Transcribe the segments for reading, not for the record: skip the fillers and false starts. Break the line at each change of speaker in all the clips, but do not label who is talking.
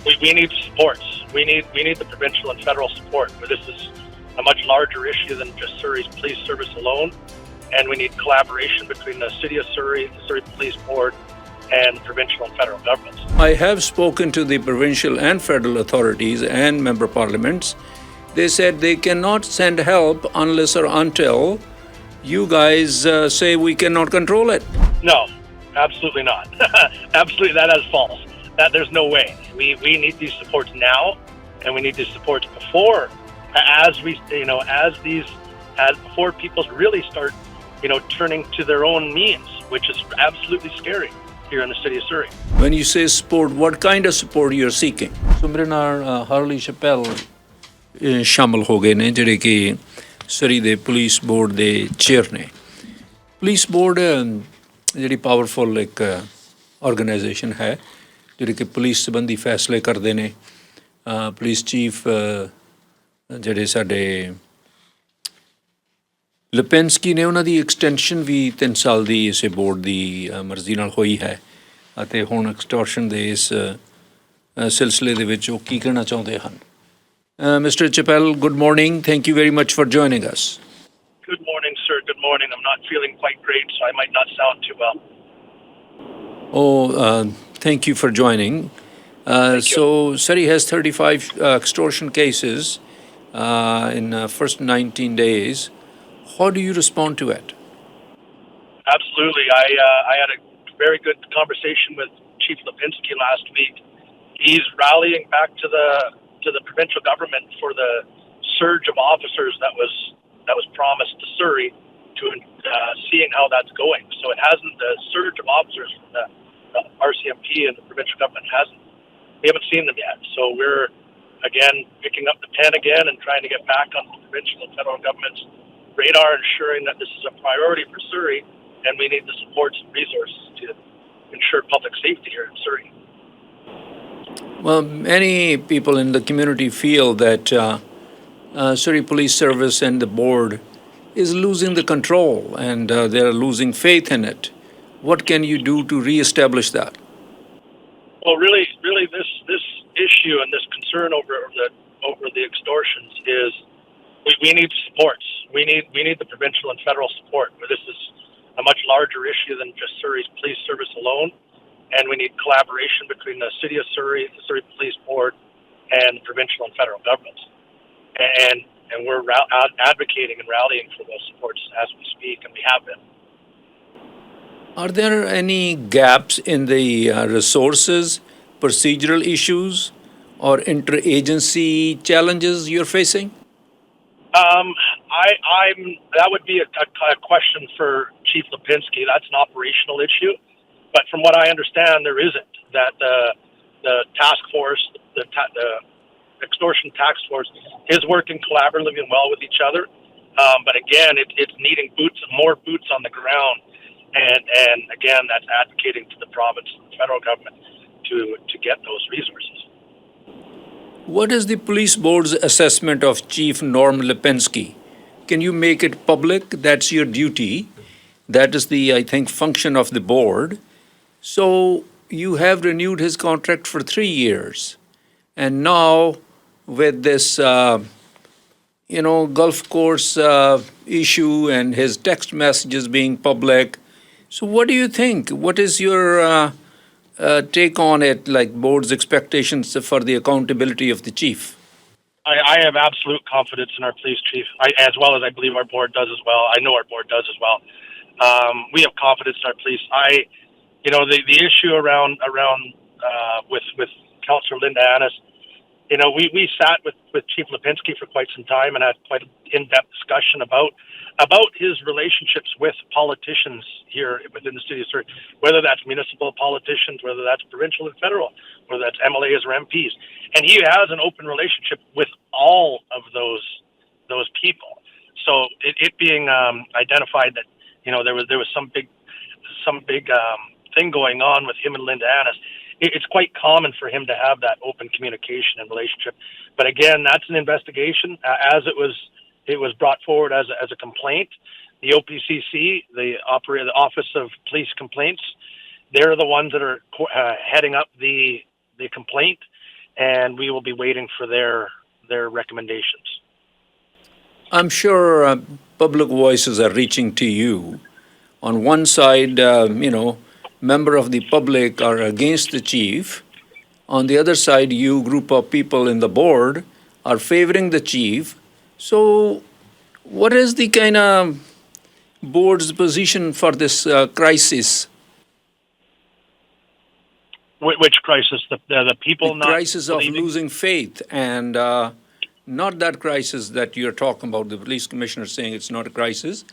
We need supports. We need the provincial and federal support. But this is a much larger issue than just Surrey's police service alone, and we need collaboration between the City of Surrey, the Surrey Police Board, and the provincial and federal governments.
I have spoken to the provincial and federal authorities and member parliaments. They said they cannot send help unless or until you guys say we cannot control it.
No, absolutely not. Absolutely, that is false. That there's no way. We need these supports now, and we need these supports before, before people really start, turning to their own means, which is absolutely scary here in the city of Surrey.
When you say support, what kind of support you're seeking? So ਮੇਰੇ ਨਾਲ Harley Chappell ਸ਼ਾਮਲ ਹੋ ਗਏ ਨੇ ਜਿਹੜੇ ਕਿ ਸਰੀ ਦੇ police board ਦੇ ਚੇਅਰ ਨੇ। ਪੁਲਿਸ ਬੋਰਡ ਜਿਹੜੀ ਪਾਵਰਫੁਲ ਇੱਕ ਆਰਗੇਨਾਈਜੇਸ਼ਨ ਹੈ ਜਿਹੜੀ ਕਿ ਪੁਲਿਸ ਸੰਬੰਧੀ ਫੈਸਲੇ ਕਰਦੇ ਨੇ। ਪੁਲਿਸ ਚੀਫ ਜਿਹੜੇ ਸਾਡੇ ਲਿਪਿੰਸਕੀ ਨੇ ਉਹਨਾਂ ਦੀ ਐਕਸਟੈਂਸ਼ਨ ਵੀ 3 ਸਾਲ ਦੀ ਇਸੇ ਬੋਰਡ ਦੀ ਮਰਜ਼ੀ ਨਾਲ ਹੋਈ ਹੈ ਅਤੇ ਹੁਣ ਐਕਸਟੋਰਸ਼ਨ ਦੇ ਇਸ ਸਿਲਸਿਲੇ ਦੇ ਵਿੱਚ ਉਹ ਕੀ ਕਹਿਣਾ ਚਾਹੁੰਦੇ ਹਨ। Mr. Chappell, good morning. Thank you very much for joining us.
Good morning, sir. Good morning. I'm not feeling quite great, so I might not sound too well.
Thank you for joining. So Surrey has 35 extortion cases in the first 19 days. How do you respond to it?
Absolutely. I had a very good conversation with Chief Lipinski last week. He's rallying back to the provincial government for the surge of officers that was promised to Surrey, to seeing how that's going. So it hasn't, the surge of officers from the RCMP and the provincial government we haven't seen them yet. So we're again picking up the pen again and trying to get back on the provincial and federal government's radar, ensuring that this is a priority for Surrey, and we need the supports and resources to ensure public safety here in Surrey.
Well, many people in the community feel that Surrey Police Service and the board is losing the control and they're losing faith in it. What can you do to reestablish that?
Well, really, this issue and this concern over the extortions is we need supports. We need the provincial and federal support. This is a much larger issue than just Surrey's police service alone. And we need collaboration between the City of Surrey, the Surrey Police Board, and the provincial and federal governments. And we're advocating and rallying for those supports as we speak, and we have been.
Are there any gaps in the resources, procedural issues, or interagency challenges you're facing?
That would be a question for Chief Lipinski. That's an operational issue. But from what I understand, there isn't. That the task force, the extortion task force, is working collaboratively and well with each other. But again, it's needing more boots on the ground, and again, that's advocating to the province and federal government to get those resources.
What is the police board's assessment of Chief Norm Lipinski? Can you make it public? That's your duty. That is the, I think, function of the board. So you have renewed his contract for 3 years. And now with this, golf course issue and his text messages being public. So what do you think? What is your take on it, like board's expectations for the accountability of the chief?
I have absolute confidence in our police chief, as well as I believe our board does as well. I know our board does as well. We have confidence in our police. The issue around with Councillor Linda Annis, we sat with Chief Lipinski for quite some time and had quite an in-depth discussion about his relationships with politicians here within the city of Surrey, whether that's municipal politicians, whether that's provincial and federal, whether that's MLAs or MPs. And he has an open relationship with all of those people. So it being identified that there was some big thing going on with him and Linda Annis, it's quite common for him to have that open communication and relationship. But again, that's an investigation. As it was brought forward as a complaint. The OPCC, the Office of Police Complaints, they're the ones that are heading up the complaint, and we will be waiting for their recommendations.
I'm sure public voices are reaching to you. On one side, member of the public are against the chief. On the other side, you group of people in the board are favoring the chief. So what is the kind of board's position for this crisis?
Which crisis? The people
The
not
crisis of
believing?
losing faith, and not that crisis that you're talking about, the police commissioner saying it's not a crisis.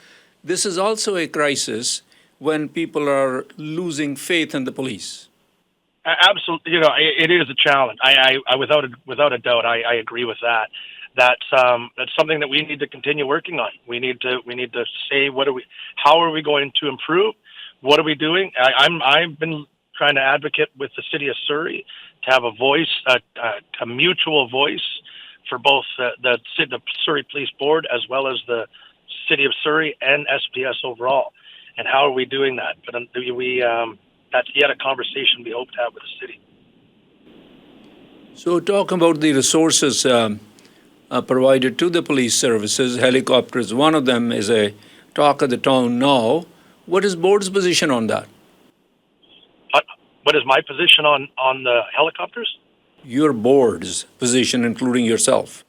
This is also a crisis when people are losing faith in the police.
Absolutely, it is a challenge. I without a doubt, I agree with that. That's something that we need to continue working on. We need to say how are we going to improve? What are we doing? I've been trying to advocate with the city of Surrey to have a voice, a mutual voice for both the Surrey Police Board as well as the city of Surrey and SPS overall. And how are we doing that? But that's yet a conversation we hope to have with the city.
So talk about the resources provided to the police services. Helicopters, one of them is a talk of the town now. What is board's position on that?
What is my position on the helicopters?
Your board's position, including yourself.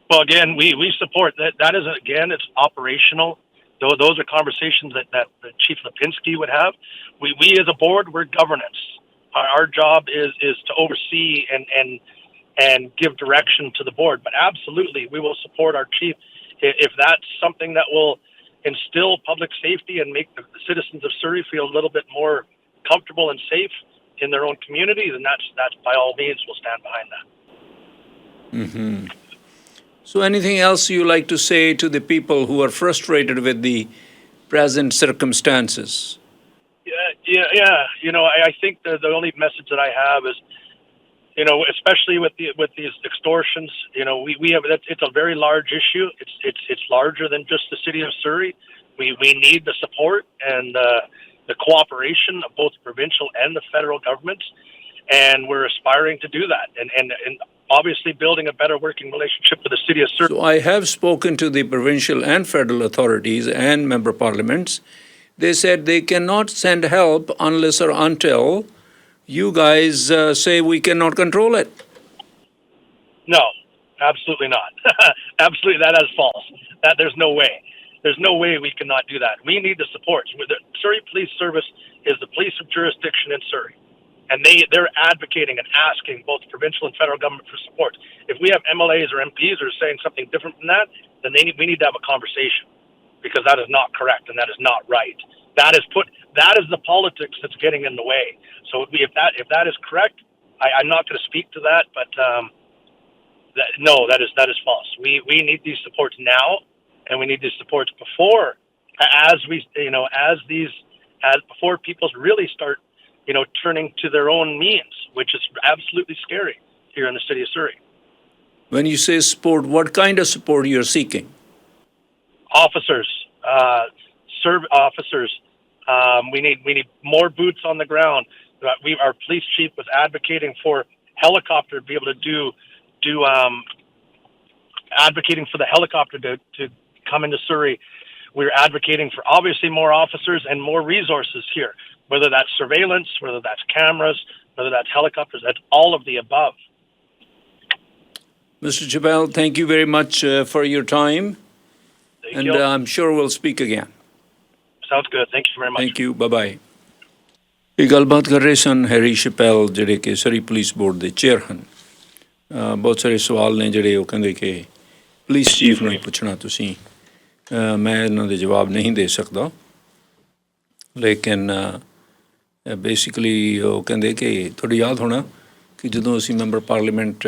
Well, again, we support that. That is, again, it's operational. Those are conversations that Chief Lipinski would have. We as a board, we're governance. Our job is to oversee and give direction to the board. But absolutely, we will support our chief if that's something that will instill public safety and make the citizens of Surrey feel a little bit more comfortable and safe in their own community. Then that's by all means, we'll stand behind that.
Mm-hmm. So anything else you like to say to the people who are frustrated with the present circumstances?
Yeah. I think the only message that I have is, especially with these extortions, we have it's a very large issue. It's larger than just the city of Surrey. We need the support and the cooperation of both the provincial and the federal governments, and we're aspiring to do that. And obviously building a better working relationship with the city of Surrey.
So I have spoken to the provincial and federal authorities and member parliaments. They said they cannot send help unless or until you guys say we cannot control it.
No, absolutely not. Absolutely, that is false. That there's no way. There's no way we cannot do that. We need the support. The Surrey Police Service is the police of jurisdiction in Surrey. And they're advocating and asking both the provincial and federal government for support. If we have MLAs or MPs who are saying something different than that, then we need to have a conversation, because that is not correct and that is not right. That is the politics that's getting in the way. So if that is correct, I'm not going to speak to that, but that is false. We need these supports now, and we need these supports before before people really start turning to their own means, which is absolutely scary here in the city of Surrey.
When you say support, what kind of support you're seeking?
Officers, officers. We need more boots on the ground. Our police chief was advocating for helicopter to be able to advocating for the helicopter to come into Surrey. We're advocating for obviously more officers and more resources here, whether that's surveillance, whether that's cameras, whether that's helicopters, that's all of the above.
Mr. Chappell, thank you very much for your time.
Thank you.
I'm sure we'll speak again.
Sounds good. Thank you very much.
Thank you. Bye-bye. ਇਹ ਗੱਲਬਾਤ ਕਰ ਰਹੇ ਸਨ Harry ਸ਼ਪੈਲ, ਜਿਹੜੇ ਕਿ ਸਰੀ police board ਦੇ chair ਹਨ। ਬਹੁਤ ਸਾਰੇ ਸਵਾਲ ਨੇ ਜਿਹੜੇ ਉਹ ਕਹਿੰਦੇ ਕਿ ਪੁਲਿਸ ਚੀਫ ਨੂੰ ਹੀ ਪੁੱਛਣਾ ਤੁਸੀਂ, ਮੈਂ ਇਹਨਾਂ ਦੇ ਜਵਾਬ ਨਹੀਂ ਦੇ ਸਕਦਾ। ਲੇਕਿਨ ਬੇਸਿਕਲੀ ਉਹ ਕਹਿੰਦੇ ਕਿ ਤੁਹਾਡੀ ਯਾਦ ਹੋਣਾ ਕਿ ਜਦੋਂ ਅਸੀਂ ਮੈਂਬਰ ਪਾਰਲੀਮੈਂਟ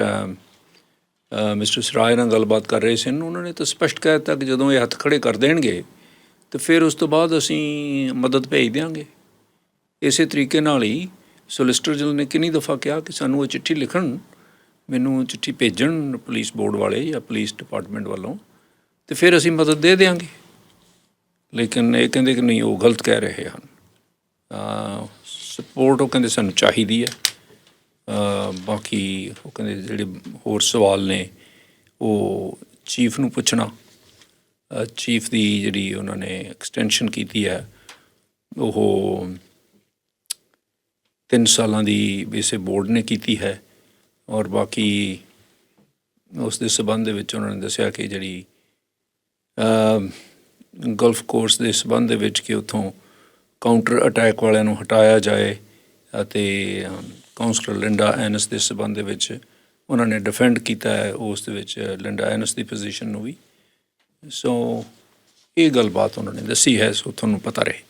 ਮਿਸਟਰ ਸਰਾਏ ਨਾਲ ਗੱਲਬਾਤ ਕਰ ਰਹੇ ਸਨ, ਉਹਨਾਂ ਨੇ ਤਾਂ ਸਪਸ਼ਟ ਕਹਿ ਦਿੱਤਾ ਕਿ ਜਦੋਂ ਇਹ ਹੱਥ ਖੜ੍ਹੇ ਕਰ ਦੇਣਗੇ ਅਤੇ ਫਿਰ ਉਸ ਤੋਂ ਬਾਅਦ ਅਸੀਂ ਮਦਦ ਭੇਜ ਦਿਆਂਗੇ। ਇਸੇ ਤਰੀਕੇ ਨਾਲ ਹੀ ਸੋਲਿਸਟਰ ਜਨਰਲ ਨੇ ਕਿੰਨੀ ਦਫਾ ਕਿਹਾ ਕਿ ਸਾਨੂੰ ਉਹ ਚਿੱਠੀ ਲਿਖਣ, ਮੈਨੂੰ ਚਿੱਠੀ ਭੇਜਣ ਪੁਲਿਸ ਬੋਰਡ ਵਾਲੇ ਜਾਂ ਪੁਲਿਸ ਡਿਪਾਰਟਮੈਂਟ ਵੱਲੋਂ, ਅਤੇ ਫਿਰ ਅਸੀਂ ਮਦਦ ਦੇ ਦਿਆਂਗੇ। ਲੇਕਿਨ ਇਹ ਕਹਿੰਦੇ ਕਿ ਨਹੀਂ, ਉਹ ਗਲਤ ਕਹਿ ਰਹੇ ਹਨ। ਸਪੋਰਟ ਉਹ ਕਹਿੰਦੇ ਸਾਨੂੰ ਚਾਹੀਦੀ ਹੈ, ਬਾਕੀ ਉਹ ਕਹਿੰਦੇ ਜਿਹੜੇ ਹੋਰ ਸਵਾਲ ਨੇ ਉਹ ਚੀਫ ਨੂੰ ਪੁੱਛਣਾ। ਚੀਫ ਦੀ ਜਿਹੜੀ ਉਹਨਾਂ ਨੇ ਐਕਸਟੈਂਸ਼ਨ ਕੀਤੀ ਹੈ ਉਹ 3 ਸਾਲਾਂ ਦੀ ਵੈਸੇ ਬੋਰਡ ਨੇ ਕੀਤੀ ਹੈ, ਔਰ ਬਾਕੀ ਉਸ ਦੇ ਸਬੰਧ ਦੇ ਵਿੱਚ ਉਹਨਾਂ ਨੇ ਦੱਸਿਆ ਕਿ ਜਿਹੜੀ ਗਲਫ ਕੋਰਸ ਦੇ ਸਬੰਧ ਦੇ ਵਿੱਚ ਕਿ ਉੱਥੋਂ ਕਾਊਂਟਰ ਅਟੈਕ ਵਾਲਿਆਂ ਨੂੰ ਹਟਾਇਆ ਜਾਏ, ਅਤੇ ਕਾਉਂਸਲਰ ਲਿੰਡਾ ਐਨਸ ਦੇ ਸਬੰਧ ਦੇ ਵਿੱਚ ਉਹਨਾਂ ਨੇ ਡਿਫੈਂਡ ਕੀਤਾ ਹੈ ਉਸ ਦੇ ਵਿੱਚ ਲਿੰਡਾ ਐਨਸ ਦੀ ਪੋਜੀਸ਼ਨ ਨੂੰ ਵੀ। ਸੋ ਇਹ ਗੱਲਬਾਤ ਉਹਨਾਂ ਨੇ ਦੱਸੀ ਹੈ, ਸੋ ਤੁਹਾਨੂੰ ਪਤਾ ਰਹੇ।